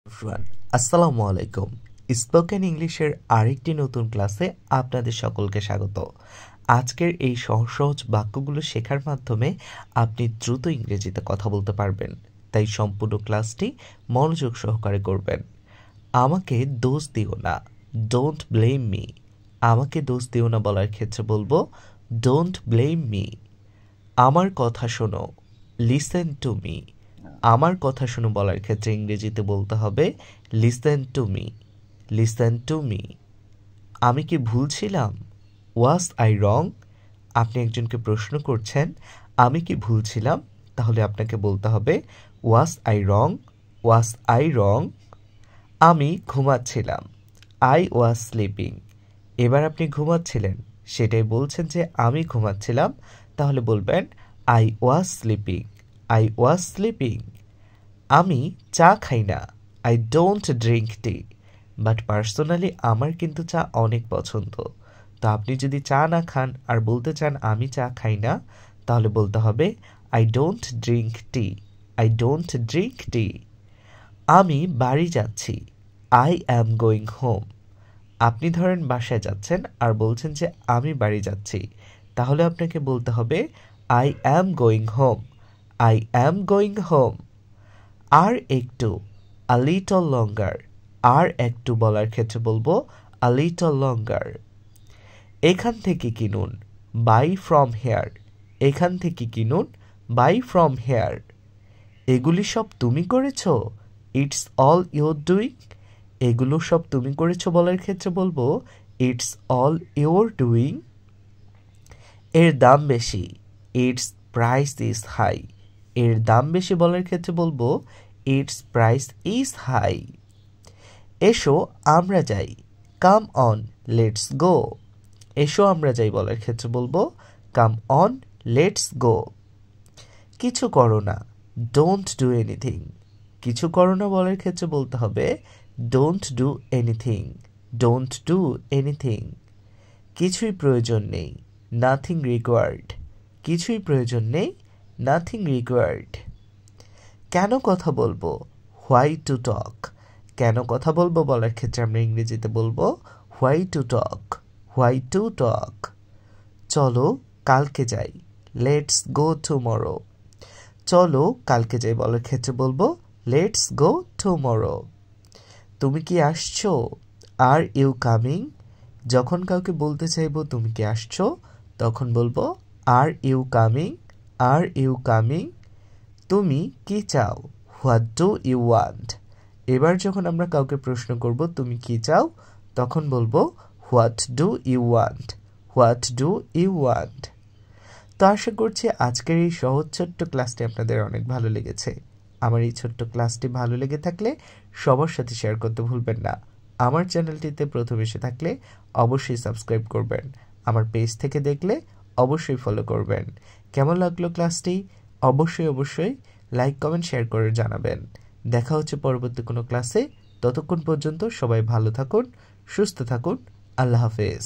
Everyone, আসসালামু আলাইকুম। Spoken ইংলিশের আরেকটি নতুন ক্লাসে আপনাদের সকলকে স্বাগত। আজকের এই সহজ সহজ বাক্যগুলো শেখার মাধ্যমে আপনি দ্রুত ইংরেজিতে কথা বলতে পারবেন, তাই সম্পূর্ণ ক্লাসটি মনোযোগ সহকারে করবেন। আমাকে দোষ দিও না, ডোন্ট ব্লেম মি। আমাকে দোষ দিও না বলার ক্ষেত্রে বলবো ডোন্ট ব্লেম মি। আমার কথা শোনো, লিসেন টু মি। আমার কথা শোনো বলার ক্ষেত্রে ইংরেজিতে বলতে হবে listen to me, listen to me. আমি কি ভুল ছিলাম? ওয়াজ আই রং? আপনি একজনকে প্রশ্ন করছেন আমি কি ভুল ছিলাম, তাহলে আপনাকে বলতে হবে was I wrong, was I রং। আমি ঘুমাচ্ছিলাম, আই ওয়াজ স্লিপিং। এবার আপনি ঘুমাচ্ছিলেন, সেটাই বলছেন যে আমি ঘুমাচ্ছিলাম, তাহলে বলবেন I was sleeping, I was sleeping. আমি চা খাই না, I don't drink tea. But personally আমার কিন্তু চা অনেক পছন্দ। তো আপনি যদি চা না খান আর বলতে চান আমি চা খাই না, তাহলে বলতে হবে I don't drink tea, I don't drink tea. আমি বাড়ি যাচ্ছি, আই অ্যাম গোয়িং হোম। আপনি ধরেন বাসায় যাচ্ছেন আর বলছেন যে আমি বাড়ি যাচ্ছি, তাহলে আপনাকে বলতে হবে I am going home, I am going home. আর একটু, আ লিটল লঙ্গার। আর একটু বলার ক্ষেত্রে বলবো আ লিটল লঙ্গার। এখান থেকে কিনুন, বাই ফ্রম হেয়ার। এখান থেকে কিনুন, বাই ফ্রম হেয়ার। এগুলি সব তুমি করেছো, ইটস অল ইউর ডুইং। এগুলো সব তুমি করেছো বলার ক্ষেত্রে বলবো ইটস অল ইউর ডুইং। এর দাম বেশি, ইটস প্রাইস ইজ হাই। এর দাম বেশি বলার ক্ষেত্রে বলবো ইটস প্রাইস ইজ হাই। এসো আমরা যাই, কাম অন লেটস গো। এসো আমরা যাই বলার ক্ষেত্রে বলবো কাম অন লেটস গো। কিছু করো না, ডোন্ট ডু এনিথিং। কিছু করো না বলার ক্ষেত্রে বলতে হবে don't do anything, don't do anything. কিছুই প্রয়োজন নেই, নাথিং রিকোয়ার্ড। কিছুই প্রয়োজন নেই, নাথিং রিকোয়ার্ড। কেন কথা বলবো, হোয়াই টু টক। কেন কথা বলবো বলার ক্ষেত্রে আমরা ইংরেজিতে বলবো why to talk, why to talk. চলো কালকে যাই, লেটস গো টুমরো। চলো কালকে যাই বলার ক্ষেত্রে বলবো লেটস গো টুমরো। তুমি কি আসছো, আর ইউ কামিং। যখন কাউকে বলতে চাইবো তুমি কি আসছো, তখন বলবো are you coming, are you coming. তুমি কি চাও, হোয়াট ডু ইউ ওয়ান্ট। এবার যখন আমরা কাউকে প্রশ্ন করব তুমি কি চাও, তখন বলবো what do you want, what do you want. তো আশা করছি আজকের এই সহজ ছোট্ট ক্লাসটি আপনাদের অনেক ভালো লেগেছে। আমার এই ছোট্ট ক্লাসটি ভালো লেগে থাকলে সবার সাথে শেয়ার করতে ভুলবেন না। আমার চ্যানেলটিতে প্রথম এসে থাকলে অবশ্যই সাবস্ক্রাইব করবেন। আমার পেজ থেকে দেখলে অবশ্যই ফলো করবেন। কেমন লাগলো ক্লাসটি অবশ্যই লাইক কমেন্ট শেয়ার করে জানাবেন। দেখা হচ্ছে পরবর্তী কোনো ক্লাসে। ততক্ষণ পর্যন্ত সবাই ভালো থাকুন, সুস্থ থাকুন। আল্লাহ হাফেজ।